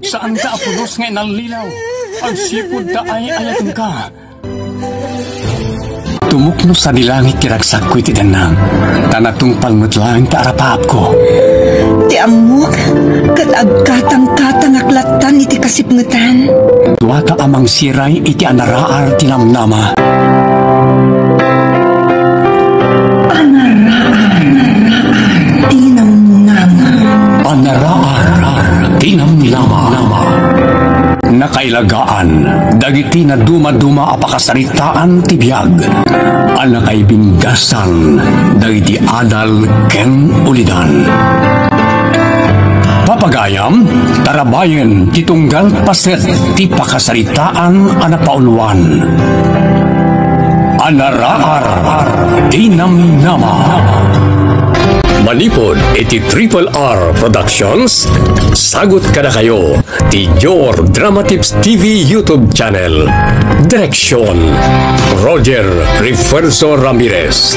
Saan ka apulos nga inalilaw? Ang sipod ta ay ayatong ka. Tumukno sa dilangit kiragsak ko'y tidanang. Tanatong palmutlang taarapaap ko. Ti amok, kat agkatang-katang aklatan iti kasipngetan. Tuwata amang siray iti anaraar tinamnama. Anaraar tinamnama. Nakailagaan, dagiti na duma-duma apakasaritaan tibiyag. Anakay binggasan, dagiti adal ken ulidan. Papagayam, tarabayen, titunggal paset, ti pakasaritaan anapauluan. Anaraar tinamnama. Manipod iti Triple R Productions. Sagot kada kayo ti Your Drama Tips TV YouTube channel. Direksyon Roger Refuerzo Ramirez.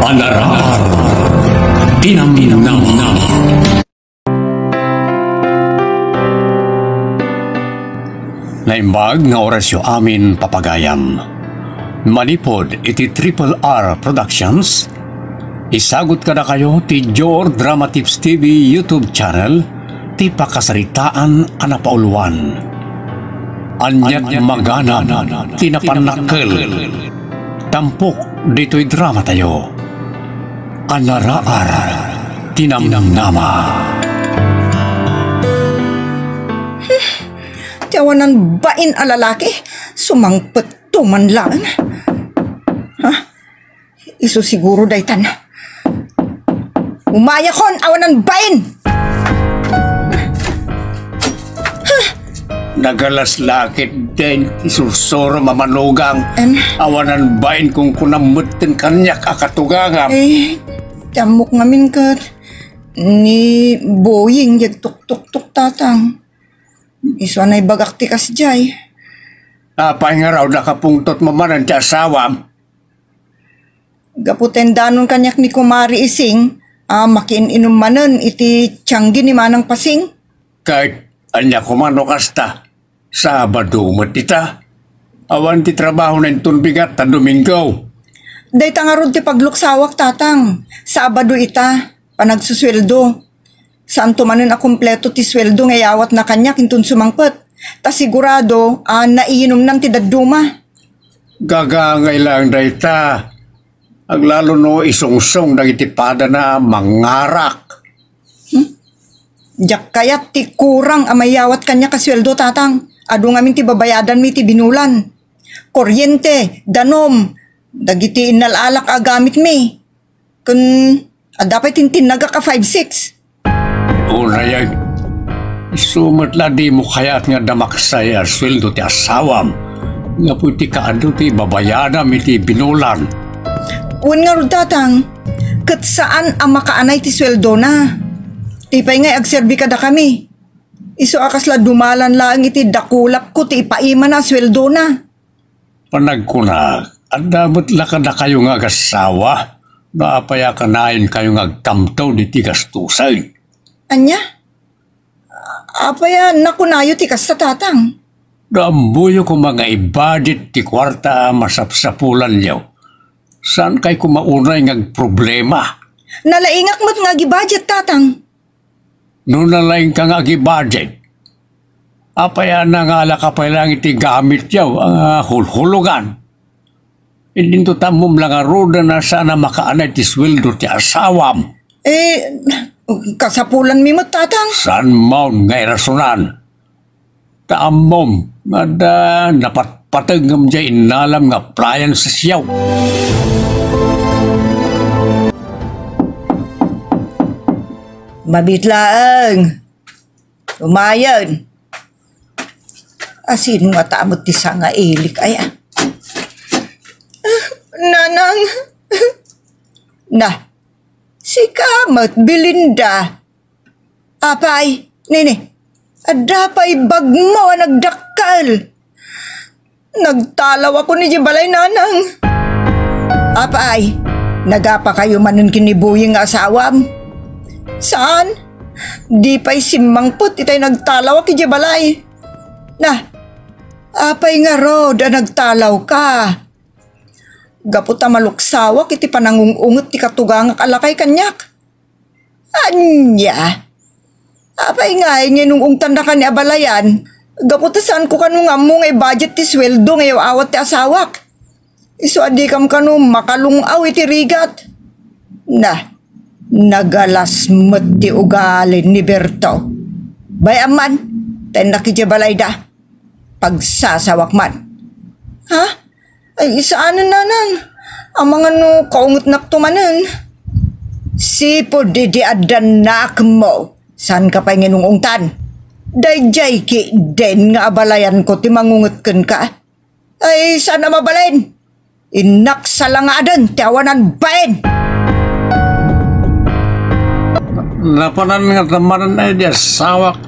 Anaraar tinamnama. Naimbag nga orasyo amin papagayam. Manipod iti Triple R Productions. Isagot kada kayo ti Your Drama Tips TV YouTube channel ti pakasaritaan anapauluan. Anyat magana tinapanakkel. Tampok dito'y drama tayo. Anaraar tinamnama. Tiyawanan bain a lalaki, sumangpet tuman lang. Ha? Iso siguro daytan. Umaya kon, awanan bain! Nagalas lakit din, isursoro mamanugang. Awanan bain kung kunamutin kanyak akatugangam. Tamok ngamin kat. Ni Boying yag tuk-tuk-tuk tatang. Iso anay bagak tikas jay. Apay nga raw nakapungtot mamanan ti asawam. Gaputen danon kanyak ni Kumari Ising. Makin-inumanan iti tiyanggi ni Manang Pasing. Kahit anya kumano kasta, Sabado matita. Awan ti trabaho na itong bigat ta Domingo. Day tangarod ti pagluksawak tatang. Sabado ita, panagsusweldo. Saan tumanin a kumpleto ti sweldo ngayawat na kanyak intun sumangpet. Ta sigurado, naiinom nang ti dadduma. Gagangay lang day ta. Aglalo no isungsong nagitipada na mangarak. Diyak kayat ti kurang amayawat kanya kasweldo tatang. Ado ngamin ti babayadan mi ti binulan. Kuryente, danom, dagiti inalalak agamit mi. Kun dapat tintinaga ka 5-6. Una yan, isumatla di mo kayat nga damaksaya sweldo ti asawam. Nga po ti kaado ti babayadan mi ti binulan. Uwan nga rin tatang, kat saan ang makaanay ti sweldo na? Tipay nga agserbi kada kami. Iso akasla dumalan lang iti dakulap ko ti ipaima na sweldo na. Panag ko na, at damot lakad na kayo nga agasawa, na apaya kanain kayo nga agkamtaw di ti gastusay. Anya? Apaya nakunayo ti kasta tatang. Dambuyo ko mga i-budget ti kwarta masapsapulan niyo. Saan kay kumaunay ng problema? Nalaingak mo't nga gi-budget tatang. No nalaing ka nga gi-budget. Apaya na nga lakapay lang iti gamit yaw ang hulhulugan. Hindi to tamom lang aroda na sana makaanay ti sweldo ti asawam. Kasapulan mi mo't tatang. San maun ngay rasunan. Taamom nga napatpatagam dya inalam nga appliance siyaw. Mabitlaang. Umayan. Asin nga tamot ti nga ilik ay. Nanang. Na. Si Kamat Belinda. Apay. Nini. Adapay bag mo nagdakal. Nagtalaw ako ni Jibalay nanang. Apay. Nagapa kayo manon kinibuying asawam. Saan? Di pa'y simangput itay nagtalaw ki balay. Nah, apay nga rod nagtalaw ka. Gaputa maluksawak iti panangungungot ti katugangak alakay kanyak. Anya? Apay nga nung ungtan na ka ni abalayan. Gaputa saan ko kanong among budget ti sweldo ngayon awat ti asawak. Iso adi kam kanong makalungaw iti rigat. Nah, nagalasmet ti ugalin ni Berto. Bayaman, tayo nakijabalay da. Pagsasawak man. Ha? Ay, isaanan nanang. Ang mga kaungot naktumanan. Sipo di adanak mo. San ka pa nginungungtan? Dayjay ki den nga abalayan ko ti mangungot ka. Ay, sana mabalain? Inak sa langadan, ti awanan bain. Napanan nga tamanan na di asawak.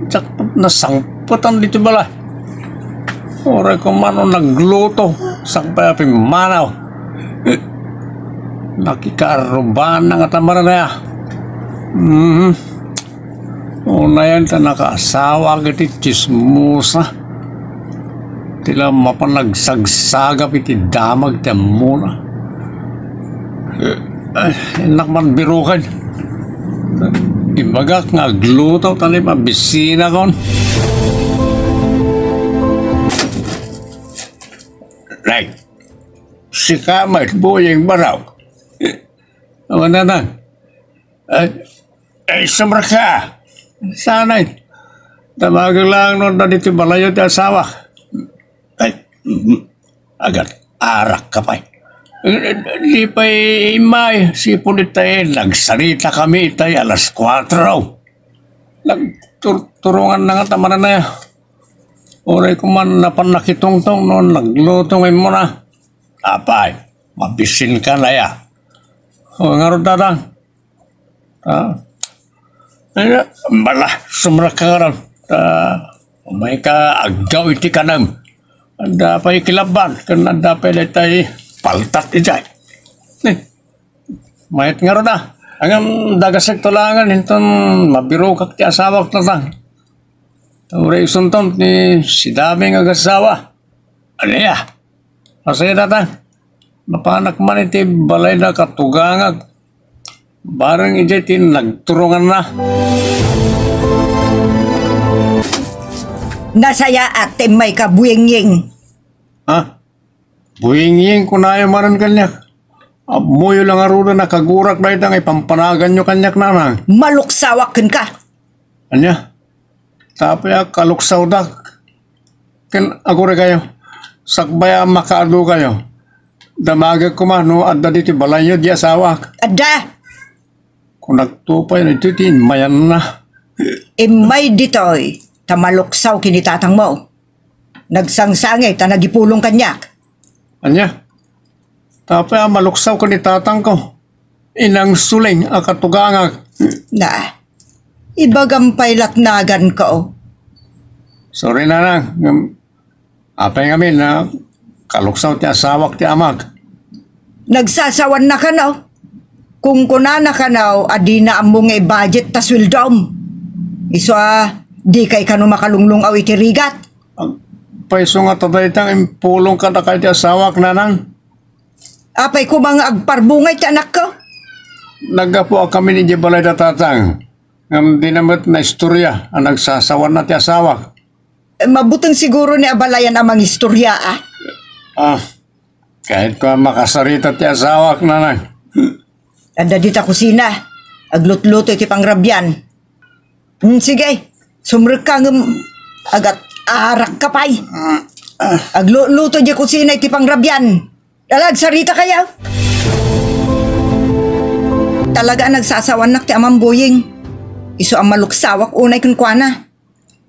Tsak nasangputan dito bala. Oray ko mano nagluto. Sakpay aping manaw. Nakikarubahan na nga tamanan na ya. Una yan ta nakaasawa iti chismosa. Tila mapanagsagsaga iti damag ti muna. Enak man birukan. Ibagak nga agluto tali mabisina kon. Like, si Kamay buyeng baraw. Awan na na. Ay, sumra ka. Sanay. Tamagang lang nun na dito balayo ti asawa. Ay, agad arak ka pa. Di pa imay, sipunit tayo, nagsarita kami tayo alas 4 raw. Nagturungan na nga tamanan na yan. Oray ko man napanakitong-tong noon, nagluto ngayon mo na. Apay, mabisin ka na ya. O nga rin tatang. Bala, sumra ka rin. Umay ka, agaw iti kanam. Anda pa ikilaban, kan anda pa tayo paltat ijay. Mayat nga rin na. Ang dagasag tulangan, hinton mabiro kak ti asawak tatang. Uray sunton ni si daming agasawa. Ano ya? Masaya tatang. Mapanak man iti balay na katugangag. Barang ijay ti nagturungan na. Nasaya ate may kabuyeng-yeng. Ha? Buying-ying kunayo maran kanyak. Amoyo lang aruda na kagurak na itang ipampanagan nyo kanyak nanang. Maluksawakan ka. Anya? Tapi kaluksaw dak. Ken agure kayo. Sakbaya makaado kayo. Damagag ko man no adda diti balanyo di asawak. Ada. Kung nagtupay na ito mayan na. Imay ditoy. Tamaluksaw kinitatang mo. Nagsangsangay ta nagipulong kanyak. Anya? Tapi maluksaw ko ni tatang ko. Inang suling akatugangag. Na. Ibagampay latnagan ko. Sorry na lang. Apay ngamin na kaluksaw ti asawak ti amag. Nagsasawan na ka no? Kung kunana ka no, adi na among budget ta swildom. Iso di kay kano makalunglong aw iti rigat. Paiso nga tataytang impulong ka na kay ti asawak nanang. Apay ko mga agparbungay ti anak ko. Nagapo kami ni Jibalay da tatang. Ngam dinamat na istorya ang nagsasawan na ti asawak. Mabutang siguro ni abalayan amang istorya Kahit ko makasarita ti asawak nanang. Anda dita kusina. Aglut-luto iti pangrabyan. Sige, sumrek ka agat arak kapay. Aglut-luto di kusina iti pangrabyan. Dalag sarita kaya. Talaga nagsasawan nak ti amang boying. Iso ang maluksawak unay kunkwana.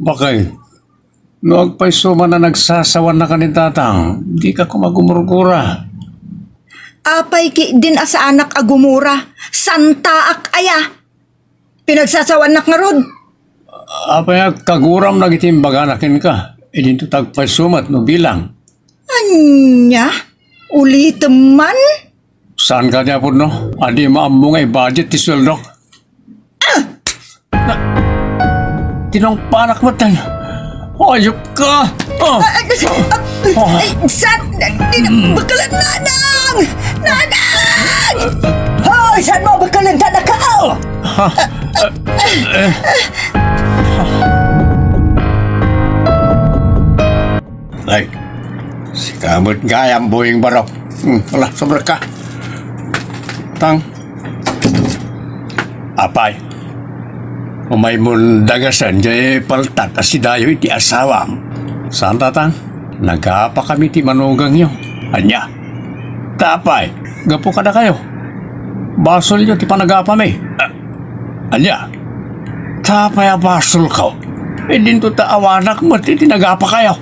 Bakay? Noag paiso man na nagsasawan na kanitatang, di ka kumagumurgura. Apay ki din asa anak agumura. Santaak aya. Pinagsasawan nak nga rod. Apay kaguram nagitimbaga nakin ka. E dito tagpasumat no bilang. Anya? Uli teman? Saan ka niya po no? Adi maambong ay budget ti sweldo. tinong panak matan. Ayop ka! Ay, saan? Bakalan, nanang! Nanang! Hoy, saan mo bakalan, tanakaw? Ay, si kamot gayang buhing baraw. Wala, sobra ka. Tang. Apay. Umay mong dagasan, jay paltat as si dayo iti asawam. Saan tatang? Nagapa kami ti manugang nyo. Anya. Tapay, gapo ka na kayo. Basol nyo ti panagapa may. Anya. Tapay a basol ka. Din to ta awanak mo ti tinagapa kayo.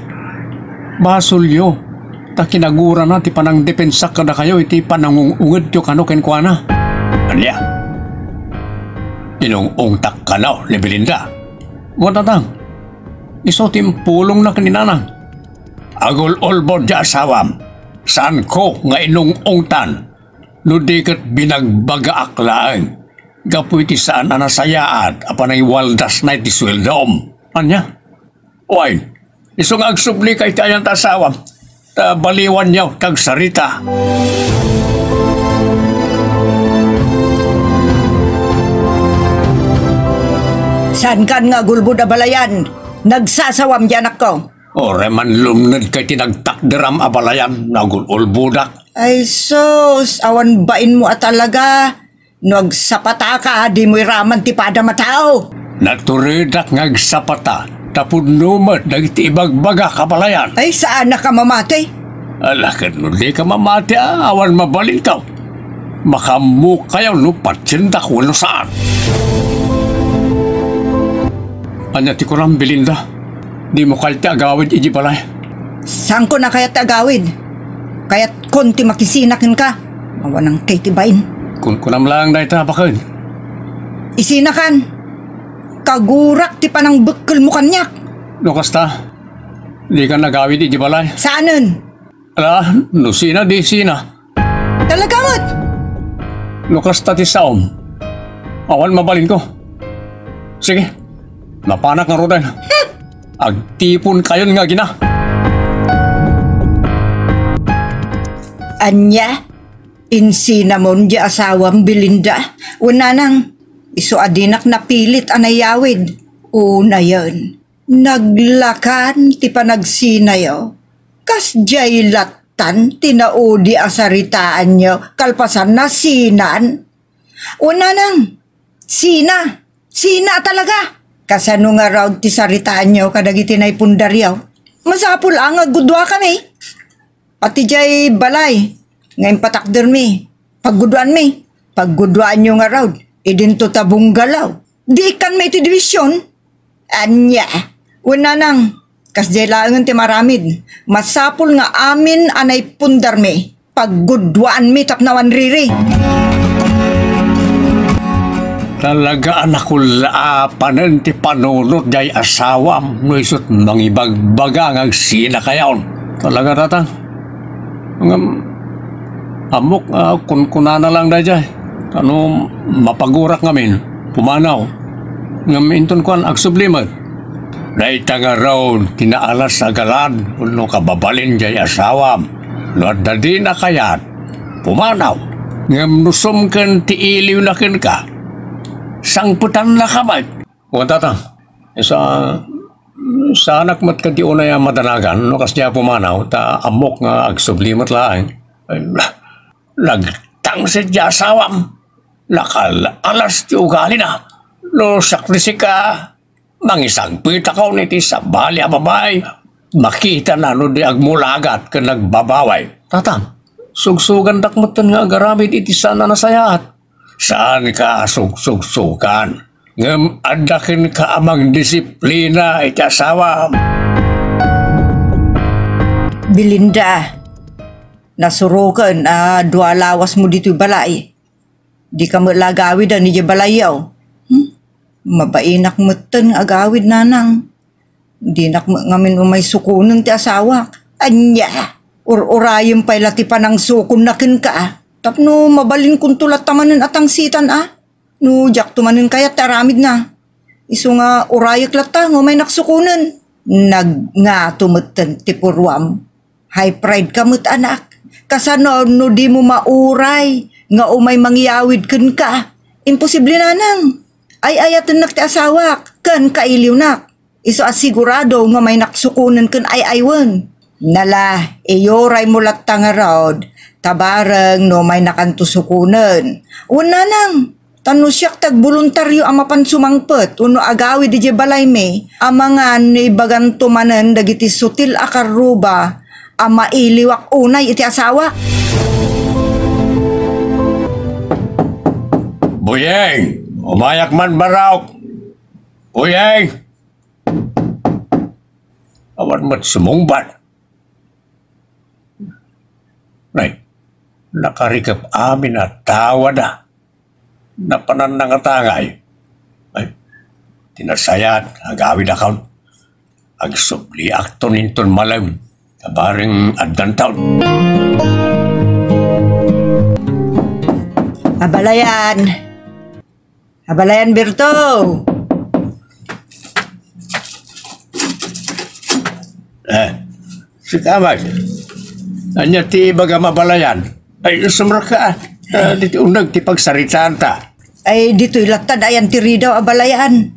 Basol nyo. Ta kinagura na ti panang depensa ka na kayo iti panangungungad nyo kano kenkwana. Anya. Inong tak ka na, Lebelinda. Watatang, iso timpulong na kaninanang. Agol olbod ja asawam, saan ko nga inong ongtan, nudikat binagbaga aklaan, gapu iti saan anasayaat, apanay waldas na iti sweldom. Anya? Oy, iso nga agsubli kay tayang tasawam, ta baliwan niyaw tag sarita. Saan kan nga gulbod a balayan? Nagsasawam dyan ako. O reman lumnad kay tinagtakderam abalayan na gulbudak. Ay sos, awan bain mo talaga. Nagsapata ka, di mo'y raman ti pada matao. Naturidak ngagsapata, tapod numat dagiti ibagbaga kabalayan. Ay saan na ka mamatay? Alakad no, di ka mamati awan mabalin ka. Makamuk kayo lupat sindak wano saan. Anya ti kurang Belinda, di mo kalti agawid iji balay. Saan ko na kaya't agawid? Kaya't konti makisinakin ka. Mawanang kay tibain. Kunam lang dahi tapakan. Isinakan. Kagurak ti panang bekkel mo kanyak. No kasta, di ka nagawid iji balay. Saanen? Ala, no sina di sina. Talagamot. No kasta ti saom. Awan mabalin ko. Sige. Napanak nga rodan. Agtipon kayon nga gina. Anya, insinamon di asawang Belinda. Una nang, iso adinak na pilit anayawid. Una yun, naglakan ti panagsinayo. Kas jay latan tinaudi asaritaan nyo, kalpasan na sinan. Una nang, sina talaga. Kasano nga raw ti saritaan nyo kadagiti na ipundaryaw. Masapul ang agudwa kami. Pati jay balay. Ngayon patakder mi. Pagguduan mi. Pagguduan nyo nga raw. Idinto tabong galaw. Di kan may ti divisyon. Anya. Una nang. Kas jay laangan ti maramid. Masapul nga amin anay pundar mi. Pagguduan mi tapnawan riri. Talaga anak ko laapanan ti panunot jay asawam no isot mangibagbaga ng sina kayaon. Talaga tatang. Amok kunkunana lang da jay. Ano mapagurak ngamin. Pumanaw. Ngaminton ko ang agsublimat. Dahil tanga raw tinaalas sa galad no kababalin jay asawam. No at dadi na kayat. Pumanaw. Ngam nusom kan ti iliw na ken ka. Sangputan na kamay. O tatang, sa anak mat kati unay madanagan, no kasya pumanaw, ta amok nga agsublimat laang. Nagtang sa jasawam. Nakalalas ti ugali na. No sakrisi ka, mangisagpita ka uniti sa bali a babay. Makita na no di agmulagat ka nagbabaway. Tatang, sugsugan dakmatan nga agaramid iti sana nasayat. Saan ka sugsugsukan? Ngam adakin ka amang disiplina iti asawam. Belinda, nasurukan dua lawas mo dito balay. Di ka malagawid ni balayaw. Mabainak mo tan agawid nanang. Di nak ngamin umay sukunan ti asawak. Anya, urayim pa'y lati pa ng sukun nakin ka. Tapno mabalin kung tulat tamanin atang sitan No jak tumanin kaya taramid na. Isu nga urayak latang o may naksukunan. Nga tumutan ti purwam. High pride kamut anak. Kasano no di mo mauray nga umay mangyawid kun ka. Imposible na nang. Ay ayatan nak ti asawak kan kailiw nak. Isu asigurado nga may naksukunan kun ay aywan. Nala, iyoray mo latang arod. Tabarang no may nakantusukunan. Una nang. Tano siyak tag voluntaryo ang mapansumangpet uno agawi di balay me amangan ni bagan tumanen dagiti sutil akaruba ama iliwak unay iti asawa. Buyeng! Umayak man baraw! Buyeng! Awan mo't sumungbat. Nay, nakarikap amin at tawa na. Napanan ng atangay. Ay, tinasayat, agawid akaw. Agsubli akto ninton malaw. Kabaring addan taon. Abalayan! Abalayan, Berto! Si Kamay. Anya ti baga mabalayan. Ay, sumra ka. Dito unag ti pagsaritaan ta. Ay, dito ilatad ayan tiri daw abalayan.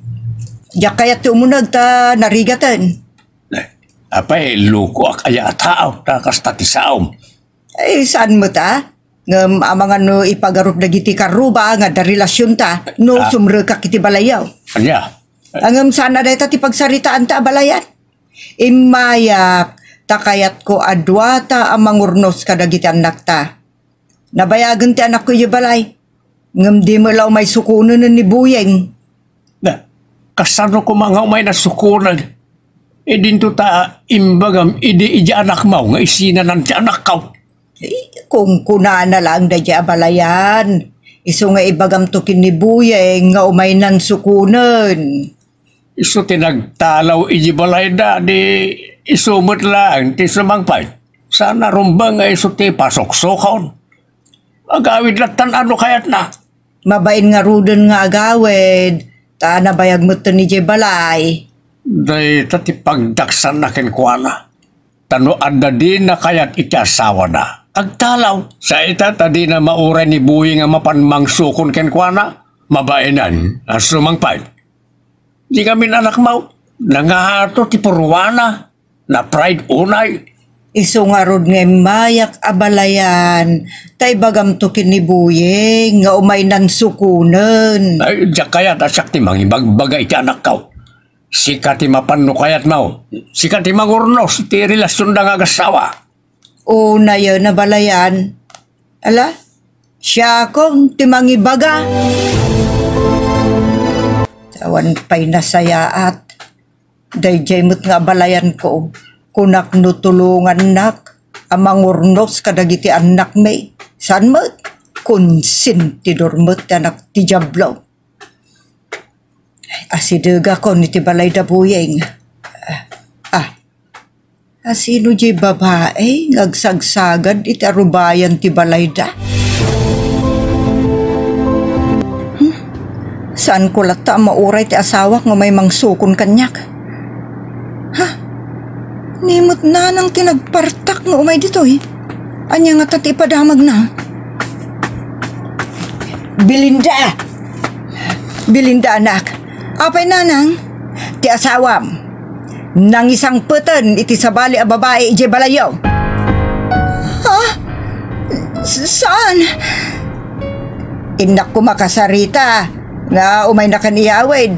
Diyak kaya ti umunag ta narigatan. Apay, luko ak aya tao. Takasta ti saom. Ay, saan mo ta? Ngam amangan no ipagarup dagiti karuba nga da relasyon ta. No sumre ka kiti balayaw. Anya? Angam sana dahi ta ti pagsaritaan ta abalayan. Imayak, takayat ko adwata amangurnos kadagiti anak ta. Nabayagan ti anak ko yung balay. Ngam di mo law may sukunan ni Buyeng. Kasano ko mga umay na sukunan? E dinto ta imbagam idi anak mo nga isinanan ti anak ka. Kung kuna na lang da dya balayan. Iso nga ibagam to kin ni Buyeng nga umay nan sukunan. Iso tinagtalaw iji balay da di isumot lang ti sumangpay. Sana rumba nga iso ti pasok-sokon. Agawid latan ano kayat na? Mabain nga ruden nga agawid. Ta nabayag mo to ni Jay Balay. Day tati pagdaksan na kinkwana. Tano anda din na kayat iti asawa na. Agtalaw. Sa ita tadi na mauray ni Buhi nga mapanmangsukon kinkwana. Mabainan ang sumangpay. Di kami anak mau. Nangahato ti purwana. Na pride unay. Iso nga rod nga mayak abalayan, tay bagam to kinibuyeng nga umay nan sukunen. Ay, diyak kayat asak ti mangibagbagay ti anak kaw. Sika ti mapanno kayat mau. Sika ti mangurnos ti relasyon da nga gasawa. O na yun na balayan. Ala, siya akong ti mangibaga. Tawan pa'y nasayaat. Dayjay mo't nga balayan ko. Kunak no tulungan nak, amang urnos kadagiti anak may. Saan mo? Konsentidor mo't anak ti Jablaw. Asidaga ko ni ti balay da Buyeng. Asino di babae ngagsagsagad iti arubayan ti balay da? Saan ko lata mauray ti asawak nga may mangsukon kanyak? Nimot na nang tinagpartak nga umay dito eh. Anya nga tati ipadamag na. Belinda! Belinda anak. Apay nanang? Ti asawam. Nang isang peten iti sabali a babae ije balayaw. Ha? Saan? Inak ko makasarita nga umay na kaniyawid.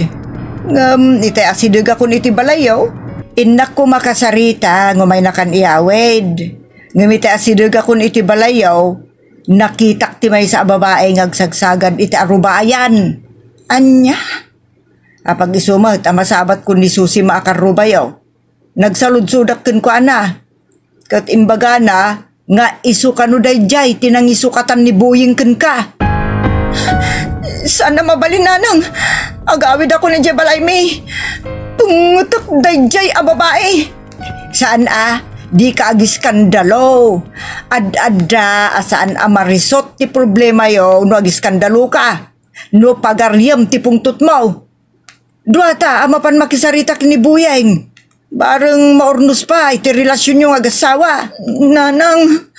Iti asidag ako iti balayaw. Inak ko makasarita ngumay na kan iawid. Ngamiti asidag akon iti balayaw, nakitak ti may sa babae ngagsagsagad iti arubayan. Anya? Apag isumat, amasabat ko ni Susi maakarubayaw. Nagsaludsudak kin ko ana. Kat imbaga na, nga isukano dayjay, tinang isukatan ni Buyeng kin ka. Sana mabalinanang, agawid ako ni Jebalay May. Tungutok dayjay a babae. Saan di ka agiskandalo. Ad-adda asaan marisot ti problema yo no agiskandalo ka. No pagaryam ti pungtot mo. Duata, amapan makisarita kini Buyeng. Bareng maurnos pa, iti relasyon yung agasawa. Nanang,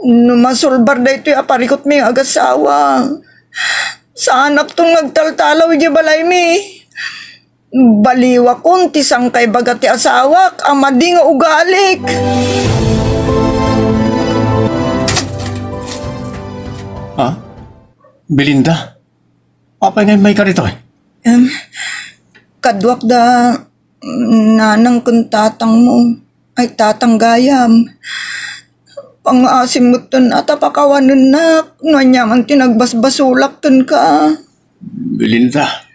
numasulbar da ito aparikot mi yung agasawa. Sa anak tong nagtaltalaw iti balay mi. Baliwa kun tisang kay bagat ti asawak, amadi nga ugalik. Ha? Belinda? Apa nga may karito eh? Kadwak da nanang kun tatang mo ay tatang gayam. Pangasim mo ton at apakawanan na nanyaman tinagbasbasulak ton ka. Belinda?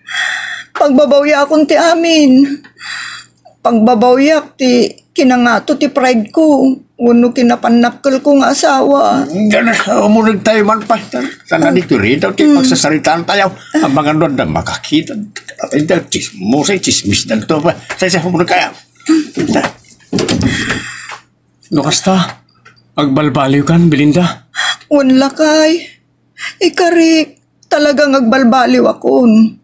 Pagbabawya akong ti amin. Pagbabawyak ti kinangato ti pride ko. Uno kinapanakkel kong asawa. Gano'n, umunod tayo man pa. Sana dito rin daw, magsasaritaan tayo. Ang mga doon na makakita. Chismosay, chismis na ito pa. Sa umunod kaya. Nukasta, agbalbaliw kan, Belinda? Unla kay. Ikarik, talagang agbalbaliw akon.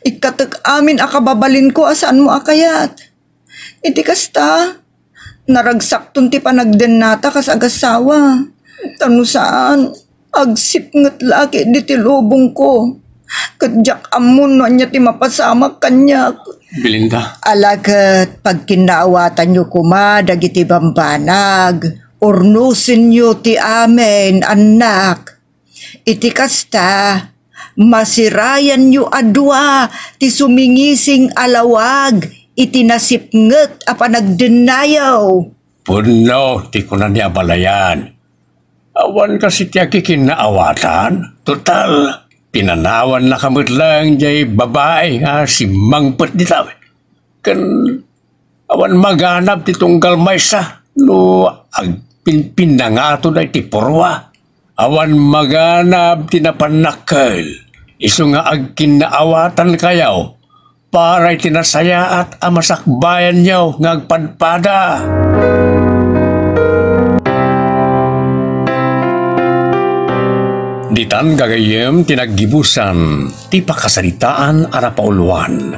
Ikatek amin akababalin ko asaan mo akayat. Iti kasta, naragsak ti panagden nata kas agasawa. Tano saan, agsip ngat laki di ti lubong ko. Kadyak amon no niya ti mapasamak kanya. Belinda? Alagat, pag kinaawatan nyo kuma, dagiti bambanag, urnusin nyo ti amen, anak. Iti kasta, masirayan nyo adwa, ti sumingising alawag, iti nasipnget a panagdenayaw. Puno, ti ko na niya balayan. Awan kasi tiya kikinaawatan. Total, pinanawan na kamot lang jay babae nga si Mangpet di tawe. Kan awan maganap ti tunggal maysa no agpinpin na nga to na ti porwa. Awan maganap ti napanakkel. Isu nga agkinaawatan kayaw para itinasaya at amasakbayan niyaw ngagpadpada. Ditan gagayem tinaggibusan ti pakasalitaan ara pauluan.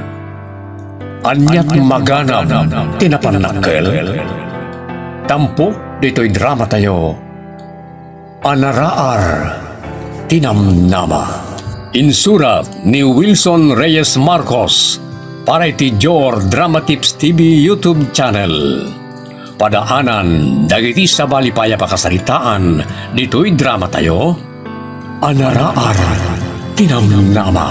Anyat maganap tinapanakkel. Tampok dito'y drama tayo. Anaraar tinamnama. Insurat ni Wilson Reyes Marcos para iti Jor Drama Tips TV YouTube channel. Padaanan dagiti sa balipaya pakasalitaan dito'y drama tayo. Anaraar tinamnama.